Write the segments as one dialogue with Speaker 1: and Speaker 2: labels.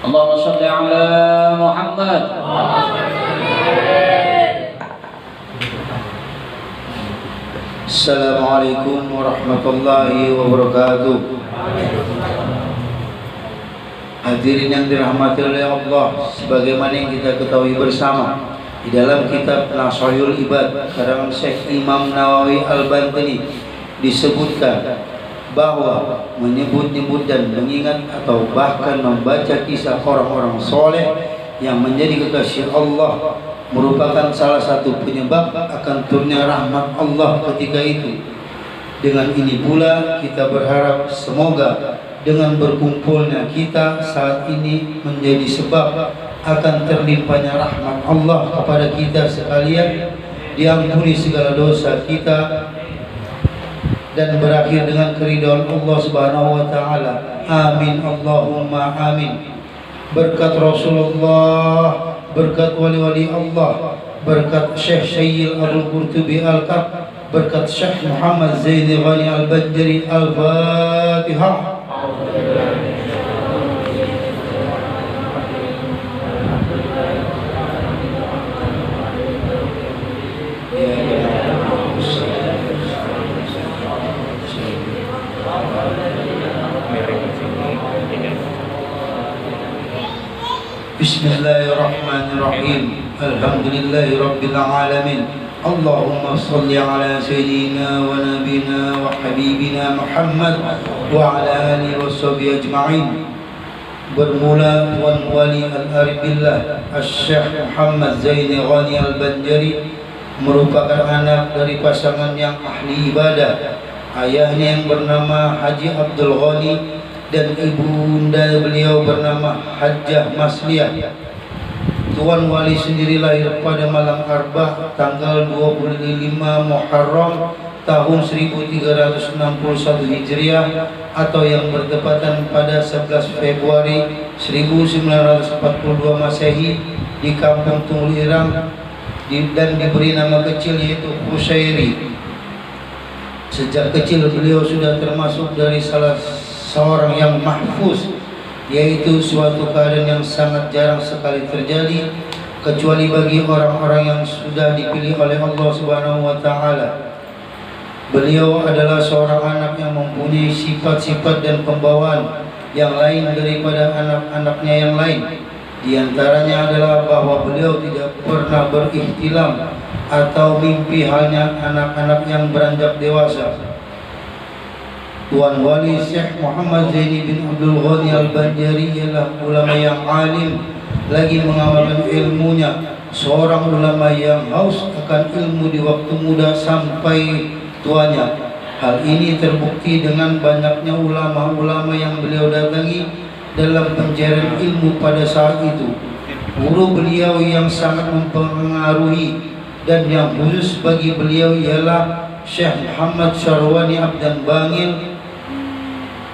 Speaker 1: Allahumma shalli ala Muhammad.
Speaker 2: Assalamualaikum warahmatullahi wabarakatuh. Hadirin yang dirahmati oleh Allah, sebagaimana yang kita ketahui bersama, di dalam kitab Nashayul Ibad karangan Syekh Imam Nawawi Al-Bantani disebutkan bahwa menyebut-nyebut dan mengingat atau bahkan membaca kisah orang-orang soleh yang menjadi kekasih Allah merupakan salah satu penyebab akan turunnya rahmat Allah ketika itu. Dengan ini pula kita berharap semoga dengan berkumpulnya kita saat ini menjadi sebab akan terlimpahnya rahmat Allah kepada kita sekalian, diampuni segala dosa kita dan berakhir dengan keridhaan Allah Subhanahu wa taala. Amin Allahumma amin. Berkat Rasulullah, berkat wali-wali Allah, berkat Syekh Syayil Al-Qurtubi Al-Kab, berkat Syekh Muhammad Zaini Ghani Al-Banjari. Al-Fatihah. Bismillahirrahmanirrahim. Alhamdulillahi rabbil alamin. Allahumma salli ala sayyidina wa nabina wa habibina Muhammad wa ala alihi wa sahbihi ajma'in. Bermula Tuan Wali Al-Aribillah Syekh Muhammad Zaini Ghani Al-Banjari merupakan anak dari pasangan yang ahli ibadah. Ayahnya yang bernama Haji Abdul Ghani dan ibunda beliau bernama Hajjah Masliyah. Tuan Wali sendiri lahir pada malam Arba'ah tanggal 25 Muharram tahun 1361 Hijriah atau yang bertepatan pada 11 Februari 1942 Masehi di kampung Tunggul Irang dan diberi nama kecil yaitu Husairi. Sejak kecil beliau sudah termasuk dari salah seorang yang mahfuz, yaitu suatu keadaan yang sangat jarang sekali terjadi kecuali bagi orang-orang yang sudah dipilih oleh Allah Subhanahu wa taala. Beliau adalah seorang anak yang mempunyai sifat-sifat dan pembawaan yang lain daripada anak-anaknya yang lain. Di antaranya adalah bahwa beliau tidak pernah berikhtilam atau mimpi halnya anak-anak yang beranjak dewasa. Tuan Wali Syekh Muhammad Zaini bin Abdul Ghani Al-Banjari ialah ulama yang alim lagi mengamalkan ilmunya, seorang ulama yang haus akan ilmu di waktu muda sampai tuanya. Hal ini terbukti dengan banyaknya ulama-ulama yang beliau datangi dalam pencarian ilmu pada saat itu. Guru beliau yang sangat mempengaruhi dan yang khusus bagi beliau ialah Syekh Muhammad Syarwani Abdan Bangil,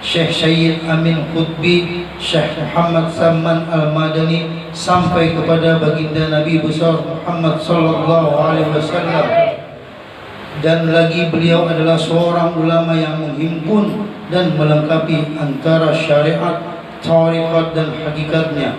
Speaker 2: Syekh Syed Amin Qutbi, Syekh Muhammad Saman Al-Madani sampai kepada baginda Nabi besar Muhammad sallallahu alaihi wasallam. Dan lagi beliau adalah seorang ulama yang menghimpun dan melengkapi antara syariat, tariqat dan hakikatnya.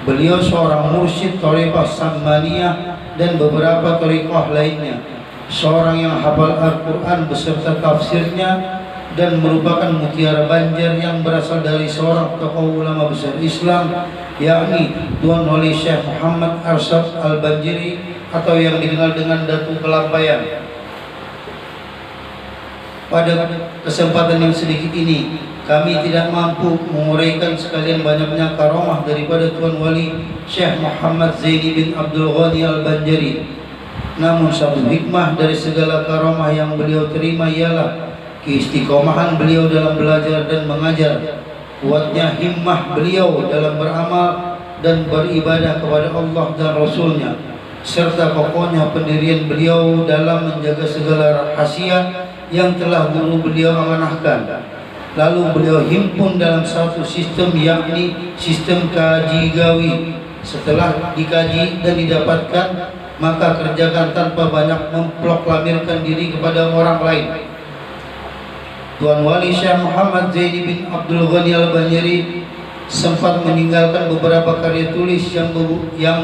Speaker 2: Beliau seorang mursyid tariqah Sammaniyah dan beberapa tariqah lainnya. Seorang yang hafal Al-Quran beserta tafsirnya dan merupakan mutiara Banjar yang berasal dari seorang tokoh ulama besar Islam, yakni Tuan Wali Syekh Muhammad Arsyad Al-Banjari atau yang dikenal dengan Datu Kelampayan. Pada kesempatan yang sedikit ini, kami tidak mampu menguraikan sekalian banyaknya karomah daripada Tuan Wali Syekh Muhammad Zaini bin Abdul Ghani Al-Banjari. Namun satu hikmah dari segala karomah yang beliau terima ialah keistiqomahan beliau dalam belajar dan mengajar, kuatnya himmah beliau dalam beramal dan beribadah kepada Allah dan Rasulnya, serta kokohnya pendirian beliau dalam menjaga segala rahasia yang telah guru beliau amanahkan. Lalu beliau himpun dalam satu sistem, yakni sistem kaji gawi. Setelah dikaji dan didapatkan, maka kerjakan tanpa banyak memproklamirkan diri kepada orang lain. Tuan Wali Syekh Muhammad Zaini bin Abdul Ghani Al-Banjari sempat meninggalkan beberapa karya tulis yang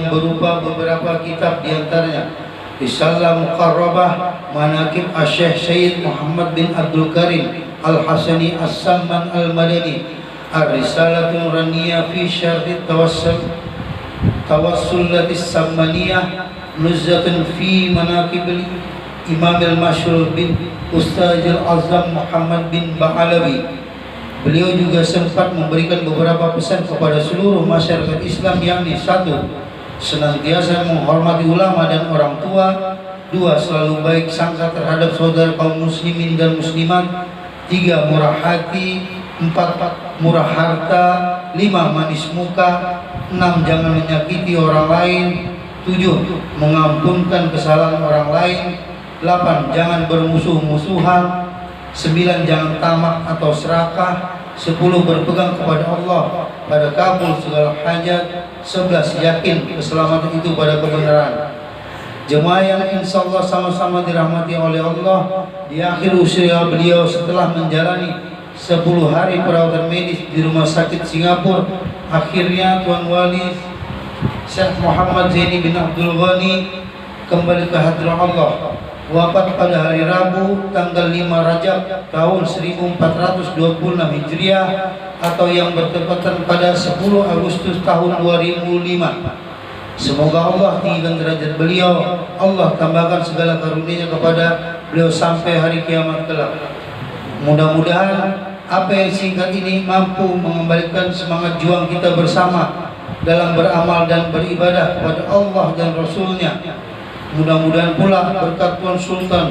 Speaker 2: berupa beberapa kitab, diantaranya Risalah Muqarrabah Manaqib Asy-Syaikh Syed Muhammad bin Abdul Karim Al-Hasani As-Samman Al-Madani, Ar-Risalatul Raniyah fi Syarh Tawassulatis Sammaniyah, Nuzhatun fi Manaqib Imam al-Masyhur bin Ustaz al-Azam Muhammad bin Ba'alawi. Beliau juga sempat memberikan beberapa pesan kepada seluruh masyarakat Islam, yakni 1. Senantiasa menghormati ulama dan orang tua. 2. Selalu baik sangka terhadap saudara kaum muslimin dan muslimat. 3. Murah hati. 4. Murah harta. 5. Manis muka. 6. Jangan menyakiti orang lain. 7. Mengampunkan kesalahan orang lain. 8. Jangan bermusuh-musuhan. 9. Jangan tamak atau serakah. 10. Berpegang kepada Allah pada kabul segala hajat. 11. Yakin keselamatan itu pada kebenaran. Jemaah yang insya Allah sama-sama dirahmati oleh Allah, di akhir usia beliau setelah menjalani 10 hari perawatan medis di rumah sakit Singapura, akhirnya Tuan Wali Syekh Muhammad Zaini bin Abdul Ghani kembali ke hadirat Allah. Wafat pada hari Rabu tanggal 5 Rajab tahun 1426 Hijriah atau yang bertepatan pada 10 Agustus tahun 2005. Semoga Allah tinggikan derajat beliau, Allah tambahkan segala karunia kepada beliau sampai hari kiamat kelak. Mudah-mudahan apa yang singkat ini mampu mengembalikan semangat juang kita bersama dalam beramal dan beribadah kepada Allah dan Rasulnya. Mudah-mudahan pula berkat Tuan Sultan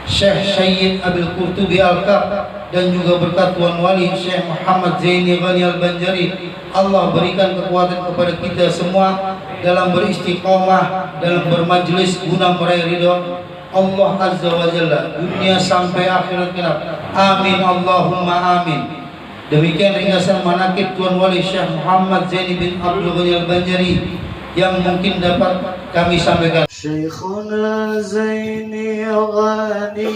Speaker 2: Syekh Syed Abil Qurtubi Al-Kaf dan juga berkat Tuan Wali Syekh Muhammad Zaini Ghani Al-Banjari, Allah berikan kekuatan kepada kita semua dalam beristiqomah, dalam bermajlis guna meraih ridha Allah Azza wa Jalla dunia sampai akhirat kelak. Amin Allahumma amin. Demikian ringkasan manaqib Tuan Wali Syekh Muhammad Zaini bin Abdul Ghani Al-Banjari yang mungkin dapat kami sampaikan.
Speaker 3: Syekhuna Zaini Ghani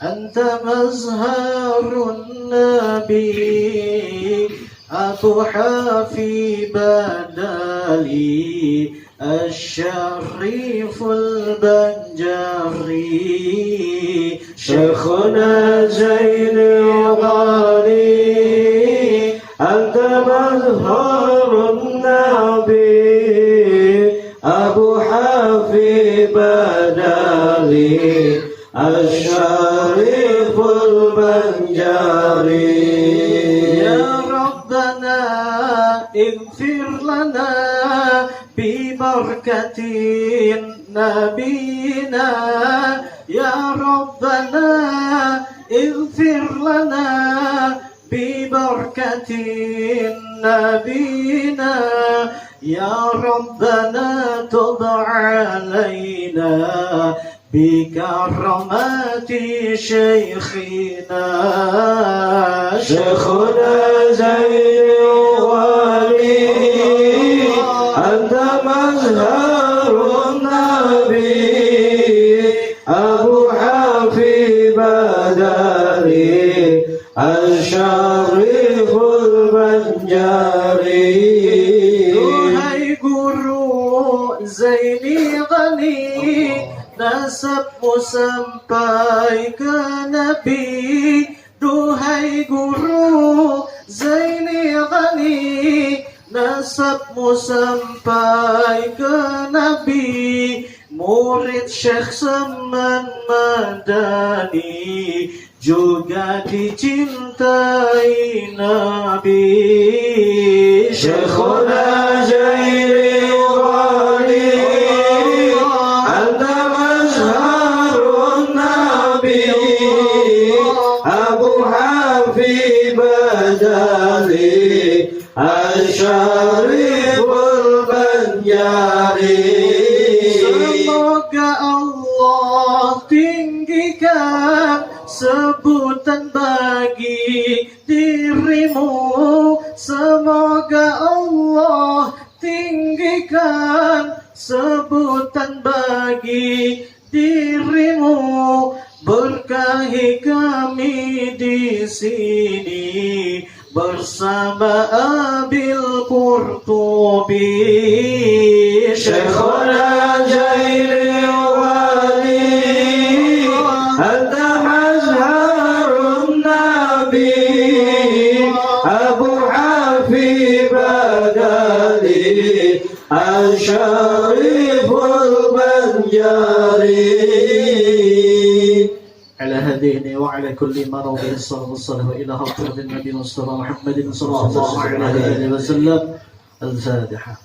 Speaker 3: anta mazharun nabi Abu Hafi Badali Asy-Syariful Banjari. Syekhuna Zaini Ghani anta mazharun nabi Abu Hafi Badali Asy-Syariful Banjari. Ya Rabbana ighfir lana bi barakatin nabiyina. Ya Rabbana ighfir lana bi barakatin nabiyina. Ya Rabbana tub alaina bikaramati Syekhina. Syekhuna Zaini Wali anta mazharun nabi Abu Hafi Badali Asy-Syariful Banjari. Zaini Ghani nasabmu sampai ke Nabi. Duhai guru Zaini Ghani nasabmu sampai ke Nabi. Murid Syekh Saman Madani juga dicintai Nabi. Syekhuna Zaini Asy-Syariful Banjari. Semoga Allah tinggikan sebutan bagi dirimu. Semoga Allah tinggikan sebutan bagi dirimu. Berkahi kami di sini, bersama Abil Qurtubi, Syekhuna Jaili Wali, Anta Mazharun Nabi, Abu Hafi Badali, Al-Shariful Banjari. على هدينا وعلى كل ما رواه الصلاة والسلام إلى حضرة النبي المصطفى محمد صلى الله عليه وسلم. الفاتحة.